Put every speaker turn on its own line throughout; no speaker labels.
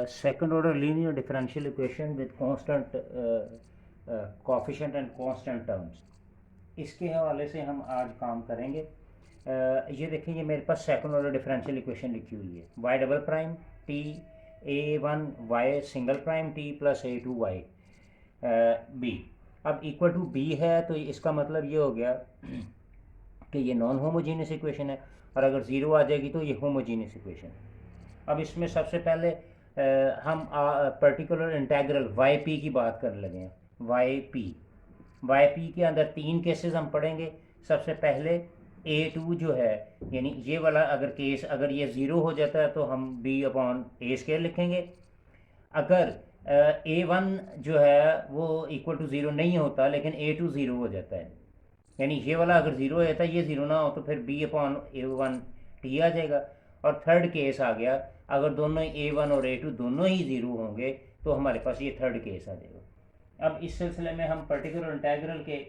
second order linear differential equation with constant coefficient and constant terms, इसके हवाले से हम आज काम करेंगे। ये देखें, ये मेरे पास सेकंड ऑर्डर डिफरेंशियल इक्वेशन लिखी हुई है, y double prime T a1 y single prime t plus a2 y b। अब इक्वल टू b है तो इसका मतलब ये हो गया कि ये नॉन होमोजीनियस इक्वेशन है, और अगर ज़ीरो आ जाएगी तो ये होमोजीनियस इक्वेशन है। अब इसमें सबसे पहले हम पर्टिकुलर इंटेग्रल वाई पी की बात करने लगे हैं। वाई पी के अंदर तीन केसेस हम पढ़ेंगे। सबसे पहले a2 जो है, यानी ये वाला अगर केस, अगर ये ज़ीरो हो जाता है तो हम b अपॉन ए स्केयर लिखेंगे। अगर a1 जो है वो इक्वल टू ज़ीरो नहीं होता लेकिन a2 ज़ीरो हो जाता है, यानी ये वाला अगर ज़ीरो हो जाता है, ये ज़ीरो ना हो, तो फिर b अपॉन a1 t आ जाएगा। और थर्ड केस आ गया, अगर दोनों a1 और a2 दोनों ही ज़ीरो होंगे तो हमारे पास ये थर्ड केस आ जाएगा। अब इस सिलसिले में हम पर्टिकुलर इंटेग्रल के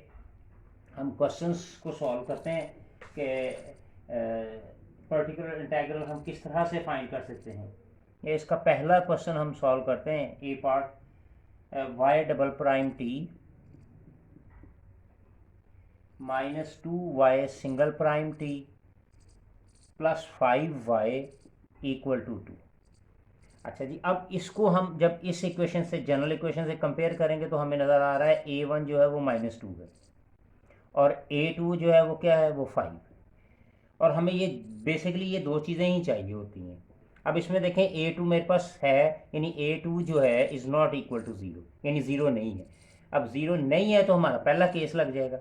हम क्वेश्चंस को सॉल्व करते हैं कि पर्टिकुलर इंटेग्रल हम किस तरह से फाइंड कर सकते हैं। ये इसका पहला क्वेश्चन हम सॉल्व करते हैं। A part y double prime T minus 2y single prime T plus 5y equal to 2। अच्छा जी, अब इसको हम जब इस इक्वेशन से, जनरल इक्वेशन से कंपेयर करेंगे तो हमें नज़र आ रहा है a1 जो है वो -2 है और a2 जो है वो क्या है, वो 5। और हमें ये बेसिकली ये दो चीज़ें ही चाहिए होती हैं। अब इसमें देखें a2 मेरे पास है, यानी a2 जो है is not equal to zero, यानी ज़ीरो नहीं है। अब ज़ीरो नहीं है तो हमारा पहला केस लग जाएगा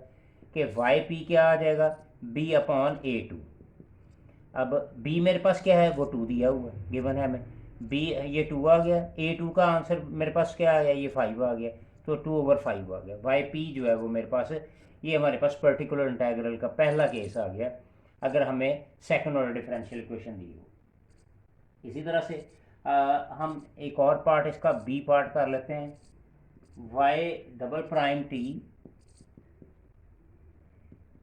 कि वाई पी क्या आ जाएगा, b अपॉन a2। अब b मेरे पास क्या है, वो 2 दिया हुआ है, गिवन है हमें। b ये 2 आ गया, a2 का आंसर मेरे पास क्या आ गया, ये 5 आ गया, तो 2/5 आ गया। वाई पी जो है वो मेरे पास, ये हमारे पास पर्टिकुलर इंटेग्रल का पहला केस आ गया अगर हमें सेकंड ऑर्डर डिफरेंशियल इक्वेशन दी हो। इसी तरह से हम एक और पार्ट इसका बी पार्ट कर लेते हैं। y double prime T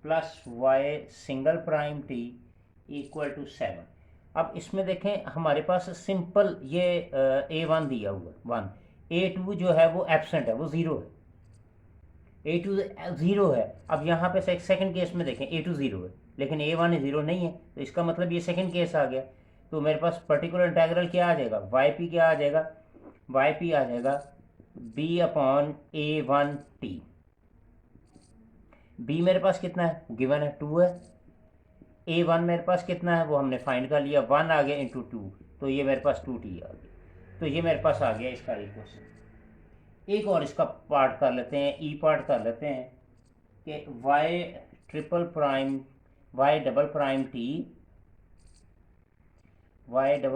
plus y single prime T equal to 7। अब इसमें देखें हमारे पास सिंपल ये a1 दिया हुआ 1, a2 जो है वो एब्सेंट है, वो ज़ीरो है, a2 ज़ीरो है। अब यहाँ पे सेकंड केस में देखें a2 ज़ीरो है लेकिन a1 ज़ीरो नहीं है, तो इसका मतलब ये सेकंड केस आ गया। तो मेरे पास पर्टिकुलर इंटेग्रल क्या आ जाएगा, वाई पी क्या आ जाएगा, वाई पी आ जाएगा b upon a1 t। b मेरे पास कितना है, गिवन है 2 है। a1 मेरे पास कितना है, वो हमने फाइंड कर लिया, 1 आ गया इंटू 2, तो ये मेरे पास 2t आ गया। तो ये मेरे पास आ गया इसका इक्वेशन। एक और इसका पार्ट कर लेते हैं, ई पार्ट कर लेते हैं कि y double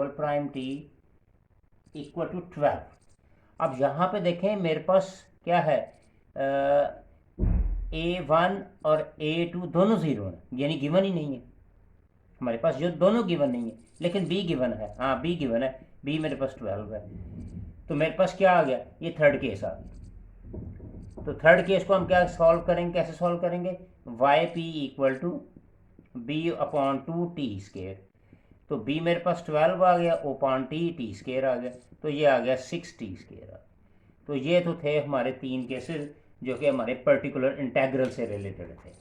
prime T equal to 12। अब यहाँ पे देखें मेरे पास क्या है, a1 और a2 दोनों ज़ीरो हैं, यानी गिवन ही नहीं है हमारे पास, जो दोनों गिवन नहीं है, लेकिन b गिवन है। हाँ, b गिवन है, b मेरे पास 12 है। तो मेरे पास क्या आ गया, ये थर्ड केस आ गया। तो थर्ड केस को हम क्या सॉल्व करेंगे, कैसे सॉल्व करेंगे, Y P equal to B upon 2t square. तो b मेरे पास 12 आ गया, अपॉन t स्केयर आ गया, तो ये आ गया 6t स्केयर आ गया। तो ये तो थे हमारे तीन केसेस जो कि हमारे पर्टिकुलर इंटेग्रल से रिलेटेड थे।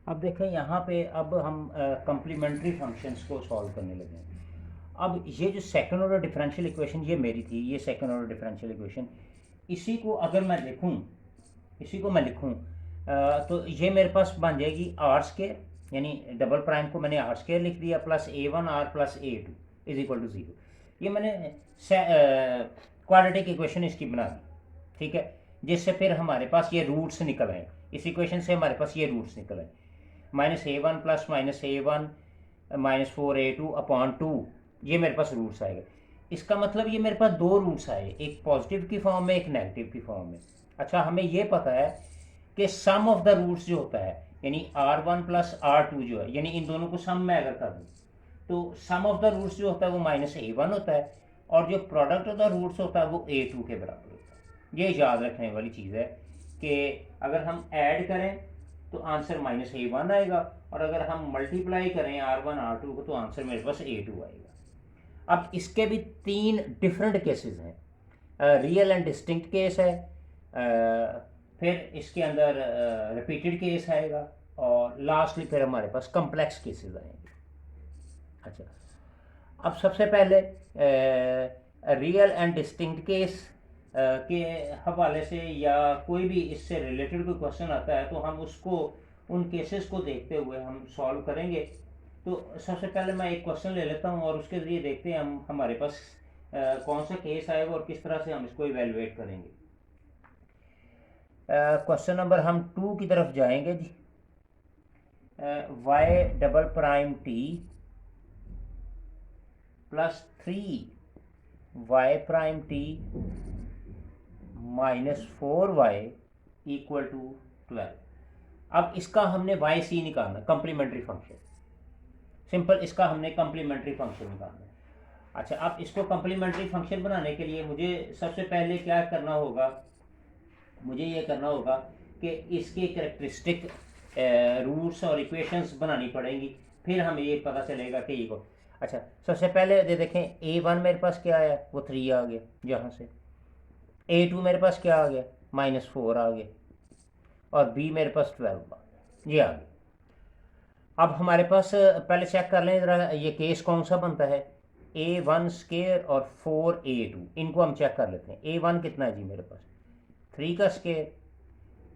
अब देखें यहाँ पे, अब हम कम्प्लीमेंट्री फंक्शंस को सॉल्व करने लगे हैं। अब ये जो सेकंड ऑर्डर डिफरेंशियल इक्वेशन ये मेरी थी, ये सेकंड ऑर्डर डिफरेंशियल इक्वेशन, इसी को अगर मैं लिखूँ, इसी को मैं लिखूँ तो ये मेरे पास बन जाएगी आर स्केयर, यानी डबल प्राइम को मैंने आर स्केयर लिख दिया, plus a1 r plus a2 is equal to 0। ये मैंने क्वाड्रेटिक इक्वेशन इसकी बना दी, ठीक है, जिससे फिर हमारे पास ये रूट्स निकल आए। इस इक्वेशन से हमारे पास ये रूट्स निकल आए, -a1 plus -a1 -4a2 upon 2, ये मेरे पास रूट्स आएगा। इसका मतलब ये मेरे पास दो रूट्स आए, एक पॉजिटिव की फॉर्म में, एक नेगेटिव की फॉर्म में। अच्छा, हमें ये पता है कि सम ऑफ द रूट्स जो होता है, यानी r1 प्लस r2 जो है, यानी इन दोनों को सम में अगर कर दूँ तो सम ऑफ द रूट्स जो होता है वो -a1 होता है, और जो प्रोडक्ट ऑफ द रूट्स होता है वो a2 के बराबर होता है। ये याद रखने वाली चीज़ है कि अगर हम ऐड करें तो आंसर -a1 आएगा, और अगर हम मल्टीप्लाई करें r1 r2 को तो आंसर मेरे पास a2 आएगा। अब इसके भी 3 डिफरेंट केसेस हैं, रियल एंड डिस्टिंक्ट केस है, फिर इसके अंदर रिपीटेड केस आएगा, और लास्टली फिर हमारे पास कम्प्लेक्स केसेस आएंगे। अच्छा, अब सबसे पहले रियल एंड डिस्टिंक्ट केस के हवाले से या कोई भी इससे रिलेटेड कोई क्वेश्चन आता है तो हम उसको उन केसेस को देखते हुए हम सॉल्व करेंगे। तो सबसे पहले मैं एक क्वेश्चन ले लेता हूँ और उसके ज़रिए देखते हैं हम हमारे पास कौन सा केस आएगा और किस तरह से हम इसको इवेलुएट करेंगे। क्वेश्चन नंबर हम 2 की तरफ जाएंगे जी। y double prime T plus 3y prime T minus 4y equal to 12। अब इसका हमने वाई सी निकालना, कम्प्लीमेंट्री फंक्शन, सिंपल इसका हमने कम्प्लीमेंट्री फंक्शन निकालना है। अच्छा, अब इसको कम्प्लीमेंट्री फंक्शन बनाने के लिए मुझे सबसे पहले क्या करना होगा, मुझे ये करना होगा कि इसके कैरेक्टरिस्टिक रूट्स और इक्वेशंस बनानी पड़ेंगी, फिर हमें ये पता चलेगा कि ये को। अच्छा, सबसे पहले देखें a1 मेरे पास क्या आया, वो 3 आ गया, यहाँ से a2 मेरे पास क्या आ गया, -4 आ गया, और b मेरे पास 12 आ गया, ये आ गया। अब हमारे पास पहले चेक कर लें ज़रा ये केस कौन सा बनता है, a1 स्केयर और 4a2, इनको हम चेक कर लेते हैं। a1 कितना है जी मेरे पास, 3 का स्केयर,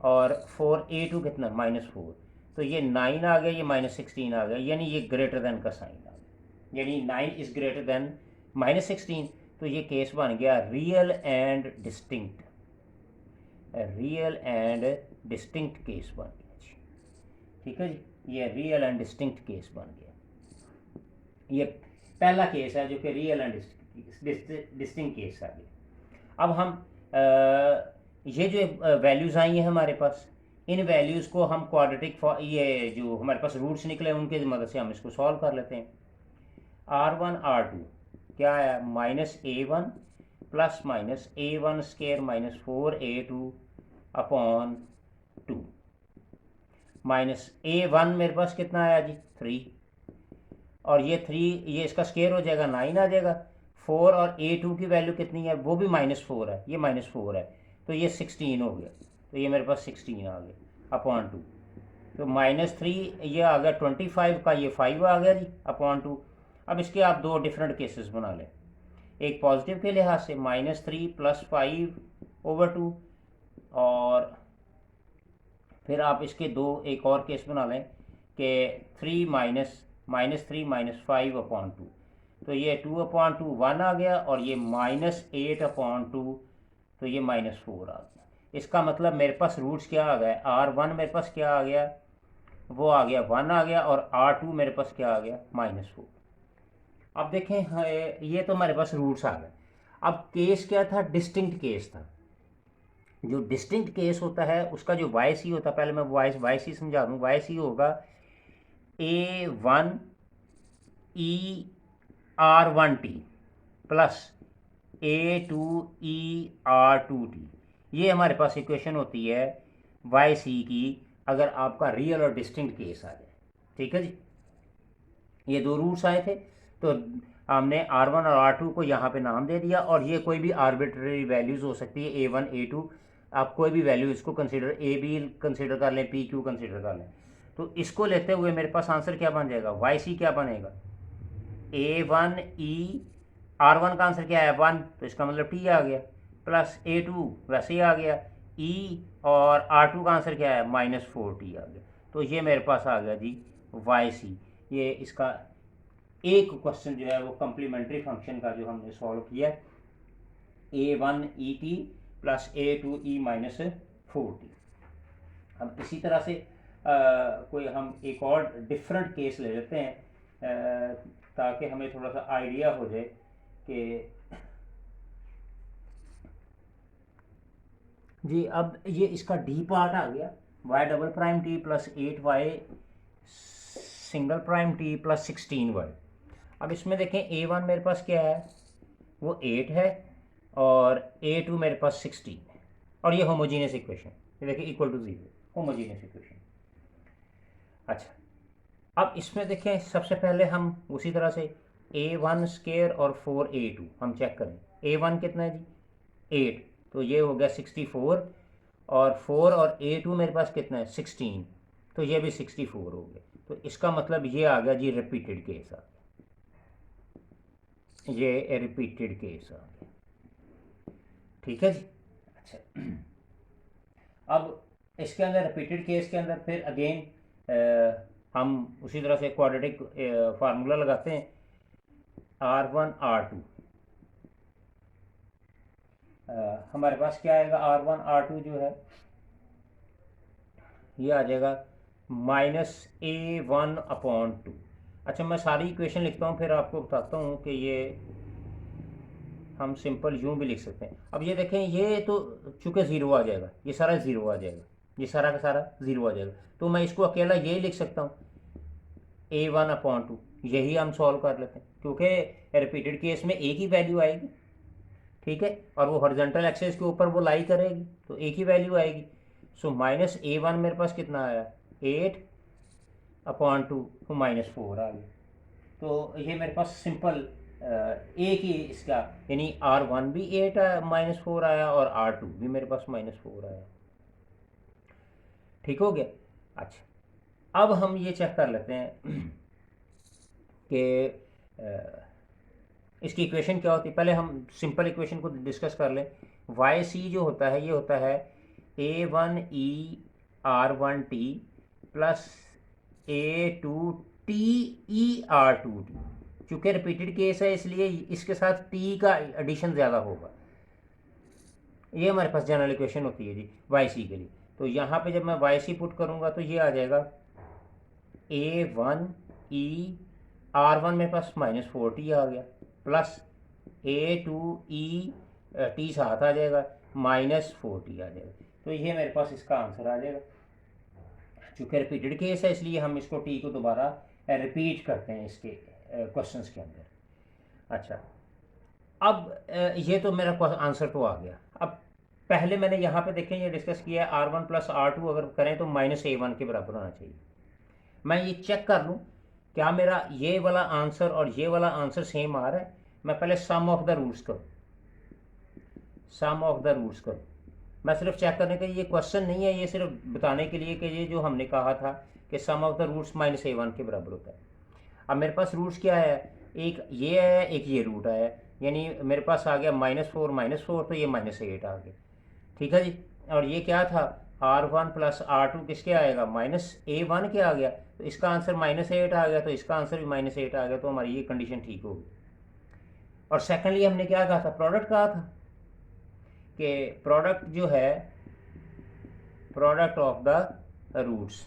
और 4a2 कितना, -4, तो ये 9 आ गया, ये -16 आ गया, यानी ये ग्रेटर देन का साइन आ गया, यानी 9 इज़ ग्रेटर देन -16। तो ये केस बन गया real and distinct, real and distinct case बन गया जी। ठीक है जी, ये रियल एंड डिस्टिंक्ट केस बन गया। ये पहला केस है जो कि रियल एंड डिस्टिंक्ट केस आ गया। अब हम ये जो वैल्यूज़ आई हैं हमारे पास, इन वैल्यूज़ को हम क्वाड्रेटिक ये जो हमारे पास रूट्स निकले उनकी मदद से हम इसको सॉल्व कर लेते हैं। r1 r2 क्या आया, -a1 plus -a1 square -4a2 upon 2, -a1 मेरे पास कितना आया जी, 3, और ये 3 ये इसका स्केयर हो जाएगा, 9 आ जाएगा, 4 और a2 की वैल्यू कितनी है, वो भी -4 है, ये -4 है, तो ये 16 हो गया, तो ये मेरे पास 16 आ गया अपॉन 2, तो -3 ये आ गया 25 का, ये 5 आ गया जी अपॉन 2। अब इसके आप 2 डिफरेंट केसेस बना लें, एक पॉजिटिव के लिहाज से -3 + 5/2, और फिर आप इसके 2 एक और केस बना लें कि 3 -3 - 5/2, तो ये 2/2 1 आ गया, और ये -8/2, तो ये -4 आ गया। इसका मतलब मेरे पास रूट्स क्या आ गए, r1 मेरे पास क्या आ गया, वो आ गया 1 आ गया, और r2 मेरे पास क्या आ गया, -4। अब देखें ये तो हमारे पास रूट्स आ गए। अब केस क्या था, डिस्टिंक्ट केस था। जो डिस्टिंक्ट केस होता है उसका जो वाई सी होता है, पहले मैं वाई सी समझा दूँ, वाई सी होगा a1 e r1t plus a2 e r2t। ये हमारे पास इक्वेशन होती है वाई सी की, अगर आपका रियल और डिस्टिंक्ट केस आ जाए। ठीक है जी, ये 2 रूट्स आए थे, तो हमने r1 और r2 को यहाँ पे नाम दे दिया, और ये कोई भी आर्बिट्रेरी वैल्यूज़ हो सकती है, a1 a2, आप कोई भी वैल्यू इसको कंसिडर, ए बी कंसिडर कर लें, पी क्यू कंसिडर कर लें। तो इसको लेते हुए मेरे पास आंसर क्या बन जाएगा, वाई सी क्या बनेगा, a1 e, r1 का आंसर क्या है 1, तो इसका मतलब t आ गया, प्लस a2 वैसे ही आ गया, e, और r2 का आंसर क्या है -4t आ गया। तो ये मेरे पास आ गया जी वाई सी। ये इसका एक क्वेश्चन जो है वो कम्प्लीमेंट्री फंक्शन का जो हमने सॉल्व किया, a1 et plus a2 e -4t। हम इसी तरह से कोई हम एक और डिफरेंट केस ले लेते हैं ताकि हमें थोड़ा सा आइडिया हो जाए कि जी। अब ये इसका डी पार्ट आ गया, y double prime T plus 8y single prime T plus 16y। अब इसमें देखें a1 मेरे पास क्या है, वो 8 है, और a2 मेरे पास 16 है, और ये होमोजीनियस इक्वेशन, ये देखिए इक्वल टू 0, होमोजीनियस इक्वेशन। अच्छा, अब इसमें देखें सबसे पहले हम उसी तरह से A1 स्केयर और 4A2 हम चेक करें। A1 कितना है जी 8, तो ये हो गया 64, और 4 और A2 मेरे पास कितना है 16, तो ये भी 64 हो गया। तो इसका मतलब ये आ गया जी रिपीटेड केस आ गया, ये रिपीटेड केस आ गया। ठीक है जी। अच्छा, अब इसके अंदर रिपीटेड केस के अंदर फिर अगेन हम उसी तरह से क्वाड्रेटिक फार्मूला लगाते हैं। R1 R2 हमारे पास क्या आएगा, R1 R2 जो है ये आ जाएगा -A1/2। अच्छा, मैं सारी इक्वेशन लिखता हूँ फिर आपको बताता हूँ कि ये हम सिंपल यूँ भी लिख सकते हैं। अब ये देखें, ये तो चूँकि ज़ीरो आ जाएगा, ये सारा ज़ीरो आ जाएगा, ये सारा का सारा ज़ीरो आ जाएगा, तो मैं इसको अकेला यही लिख सकता हूँ A1/2। यही हम सॉल्व कर लेते हैं क्योंकि रिपीटेड केस में एक ही वैल्यू आएगी। ठीक है, और वो हॉरिजॉन्टल एक्सिस के ऊपर वो लाई करेगी तो एक ही वैल्यू आएगी। सो -A1 मेरे पास कितना आया 8/2, तो -4 आ गया। तो ये मेरे पास सिंपल एक ही इसका, यानी R1 भी 8 -4 आया और R2 भी मेरे पास -4 आया। ठीक हो गया। अच्छा, अब हम ये चेक कर लेते हैं कि इसकी इक्वेशन क्या होती है। पहले हम सिंपल इक्वेशन को डिस्कस कर लें। वाई सी जो होता है ये होता है A1E/R1T प्लस A2TE/R2T। चूँकि रिपीटेड केस है इसलिए इसके साथ टी का एडिशन ज़्यादा होगा। ये हमारे पास जनरल इक्वेशन होती है जी वाई सी के लिए। तो यहाँ पे जब मैं वाई सी पुट करूँगा तो ये आ जाएगा A1E/R1 मेरे पास -4T आ गया, प्लस A2E टी साथ आ जाएगा, -4T आ जाएगा। तो ये मेरे पास इसका आंसर आ जाएगा। चूँकि रिपीटेड केस है इसलिए हम इसको टी को दोबारा रिपीट करते हैं इसके क्वेश्चंस के अंदर। अच्छा, अब ये तो मेरा आंसर तो आ गया। अब पहले मैंने यहाँ पे देखें ये डिस्कस किया है R1 + R2 अगर करें तो -A1 के बराबर होना चाहिए। मैं ये चेक कर लूँ क्या मेरा ये वाला आंसर और ये वाला आंसर सेम आ रहा है। मैं पहले सम ऑफ द रूट्स करूँ, सम ऑफ द रूट्स करूँ। मैं सिर्फ चेक करने का, ये क्वेश्चन नहीं है, ये सिर्फ बताने के लिए कि ये जो हमने कहा था कि सम ऑफ द रूट्स -A1 के बराबर होता है। अब मेरे पास रूट्स क्या है, एक ये है एक ये रूट है, यानी मेरे पास आ गया -4 -4, तो ये -8 आ गया। ठीक है जी। और ये क्या था R1 + R2 किसके आएगा -A1 के आ गया, तो इसका आंसर -8 आ गया, तो इसका आंसर भी -8 आ गया। तो हमारी ये कंडीशन ठीक होगी। और सेकेंडली हमने क्या कहा था, प्रोडक्ट कहा था कि प्रोडक्ट जो है प्रोडक्ट ऑफ द रूट्स,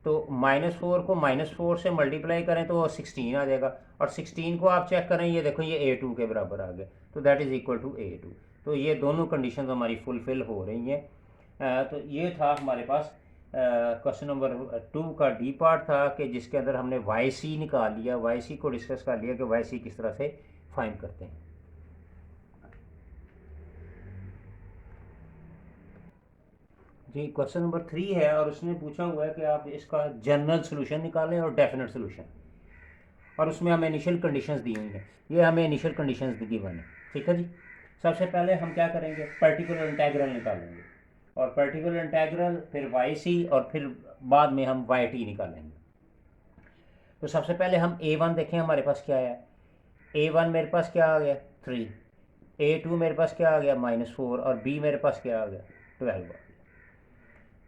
तो -4 को -4 से मल्टीप्लाई करें तो 16 आ जाएगा, और 16 को आप चेक करें, ये देखो ये A2 के बराबर आ गया, तो that is equal to A2। तो ये दोनों कंडीशन हमारी फुलफ़िल हो रही हैं। तो ये था हमारे पास क्वेश्चन नंबर 2 का डी पार्ट था कि जिसके अंदर हमने वाई सी निकाल लिया, वाई सी को डिस्कस कर लिया कि वाई सी किस तरह से फाइंड करते हैं। जी, क्वेश्चन नंबर 3 है और उसने पूछा हुआ है कि आप इसका जनरल सोल्यूशन निकालें और डेफिनेट सोल्यूशन, और उसमें हमें इनिशियल कंडीशंस दी हुई हैं। ये हमें इनिशियल कंडीशंस गिवन है। ठीक है जी। सबसे पहले हम क्या करेंगे, पर्टिकुलर इंटेग्रल निकालेंगे, और पर्टिकुलर इंटेग्रल फिर वाई सी, और फिर बाद में हम वाई टी निकालेंगे। तो सबसे पहले हम A1 देखें हमारे पास क्या है। A1 मेरे पास क्या आ गया 3, A2 मेरे पास क्या आ गया -4, और B मेरे पास क्या आ गया 12 आ गया।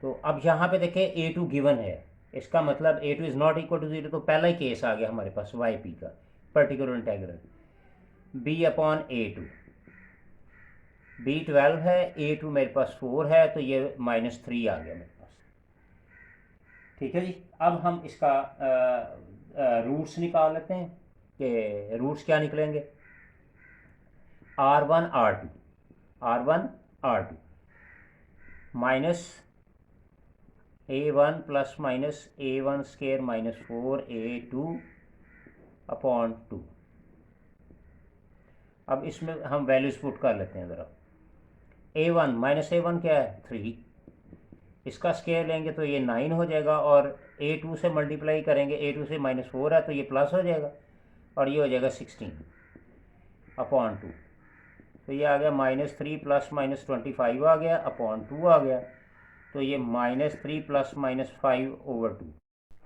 तो अब यहाँ पे देखें A2 गिवन है, इसका मतलब A2 is not equal to 0, तो पहला ही केस आ गया हमारे पास वाई पी का, पर्टिकुलर इंटेग्रल B/A2। B 12 है, A2 मेरे पास 4 है, तो ये -3 आ गया मेरे पास। ठीक है जी। अब हम इसका रूट्स निकाल लेते हैं कि रूट्स क्या निकलेंगे। R1 R2 minus A1 + -A1 square -4A2/2। अब इसमें हम वैल्यूज पुट कर लेते हैं ज़रा। A1 -A1 क्या है 3, इसका स्केयर लेंगे तो ये 9 हो जाएगा, और A2 से मल्टीप्लाई करेंगे, A2 से -4 है तो ये प्लस हो जाएगा, और ये हो जाएगा 16/2। तो ये आ गया -3 प्लस -25 आ गया अपॉन 2 आ गया। तो ये -3 प्लस -5/2।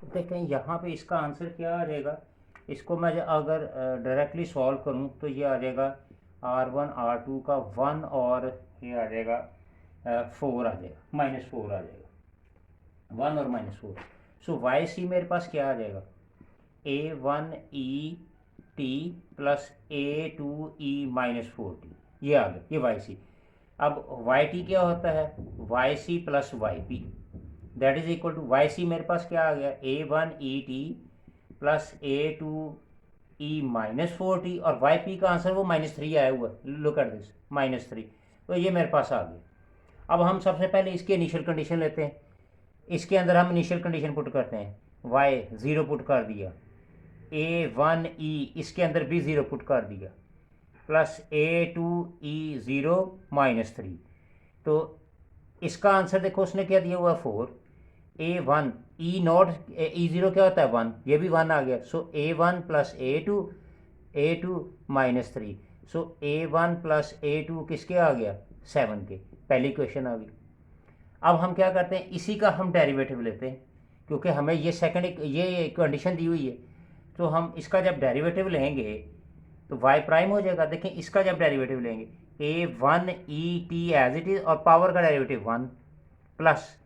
देखें यहाँ पे इसका आंसर क्या आ जाएगा। इसको मैं अगर डायरेक्टली सॉल्व करूँ तो ये आ जाएगा R1 R2 का 1 और ये आ जाएगा 4 आ जाएगा, -4 आ जाएगा, 1 और -4। सो YC मेरे पास क्या आ जाएगा, A1ET प्लस A2E -4T। ये आ गया, ये YC। अब YT क्या होता है, YC plus YP that is equal to YC मेरे पास क्या आ गया, A1ET प्लस A2E -4T और YP का आंसर वो -3 आया हुआ, लुक एट दिस -3। तो ये मेरे पास आ गया। अब हम सबसे पहले इसकी इनिशियल कंडीशन लेते हैं। इसके अंदर हम इनिशियल कंडीशन पुट करते हैं, Y 0 पुट कर दिया, A1E इसके अंदर भी 0 पुट कर दिया, प्लस A2E 0 -3। तो इसका आंसर देखो उसने क्या दिया हुआ है 4। A1 E नॉट E0 क्या होता है 1, ये भी 1 आ गया। सो A1 प्लस A2 -3। सो A1 प्लस A2 किसके आ गया, 7 के। पहली क्वेश्चन आ गई। अब हम क्या करते हैं, इसी का हम डेरिवेटिव लेते हैं, क्योंकि हमें ये सेकंड ये कंडीशन दी हुई है। तो हम इसका जब डेरिवेटिव लेंगे तो y प्राइम हो जाएगा। देखें इसका जब डेरिवेटिव लेंगे A1ET एज इट इज और पावर का derivative 1 plus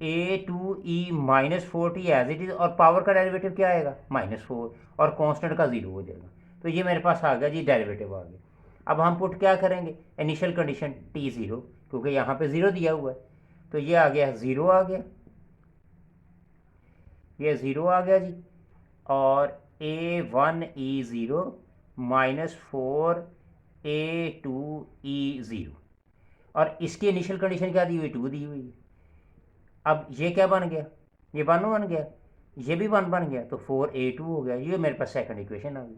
A2E -4T as it is और पावर का डेरिवेटिव क्या आएगा, -4 और कांस्टेंट का 0 हो जाएगा। तो ये मेरे पास आ गया जी, डेरिवेटिव आ गया। अब हम पुट क्या करेंगे, इनिशियल कंडीशन T0, क्योंकि यहाँ पे 0 दिया हुआ है। तो ये आ गया 0 आ गया, ये 0 आ गया जी। और A1E0 -4 A2E0 और इसकी इनिशियल कंडीशन क्या दी हुई, 2 दी हुई है। अब ये क्या बन गया, ये 1 बन गया, ये भी 1 बन गया, तो 4A2 हो गया। ये मेरे पास सेकंड इक्वेशन आ गई।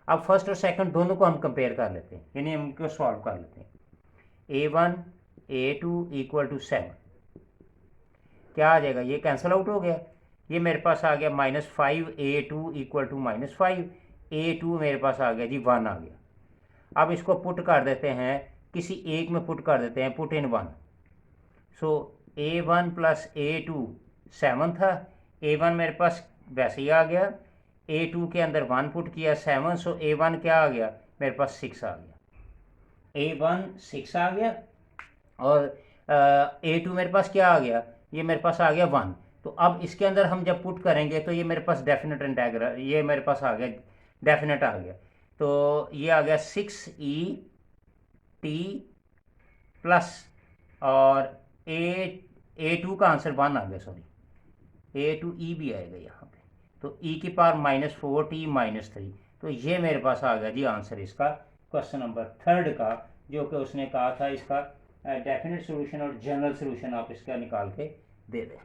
अब फर्स्ट और सेकंड दोनों को हम कंपेयर कर लेते हैं, यानी हम इनको सॉल्व कर लेते हैं। A1 A2 = 7 क्या आ जाएगा, ये कैंसिल आउट हो गया। ये मेरे पास आ गया -5 A2 = -5 A2 मेरे पास आ गया जी 1 आ गया। अब इसको पुट कर देते हैं, किसी एक में पुट कर देते हैं, put in 1। So A1 plus A2 7 था, A1 मेरे पास वैसे ही आ गया, A2 के अंदर 1 पुट किया 7, सो A1 क्या आ गया मेरे पास 6 आ गया। A1 6 आ गया और A2 मेरे पास क्या आ गया, ये मेरे पास आ गया 1। तो अब इसके अंदर हम जब पुट करेंगे तो ये मेरे पास डेफिनेट इंटीग्रल, ये मेरे पास आ गया डेफिनेट आ गया। तो ये आ गया 6ET प्लस और A2 का आंसर 1 आ गया, सॉरी A2E भी आएगा यहाँ पे। तो E की पावर -4T -3। तो ये मेरे पास आ गया जी आंसर इसका, क्वेश्चन नंबर 3 का, जो कि उसने कहा था इसका डेफिनेट सोल्यूशन और जनरल सोल्यूशन आप इसका निकाल के दे दें।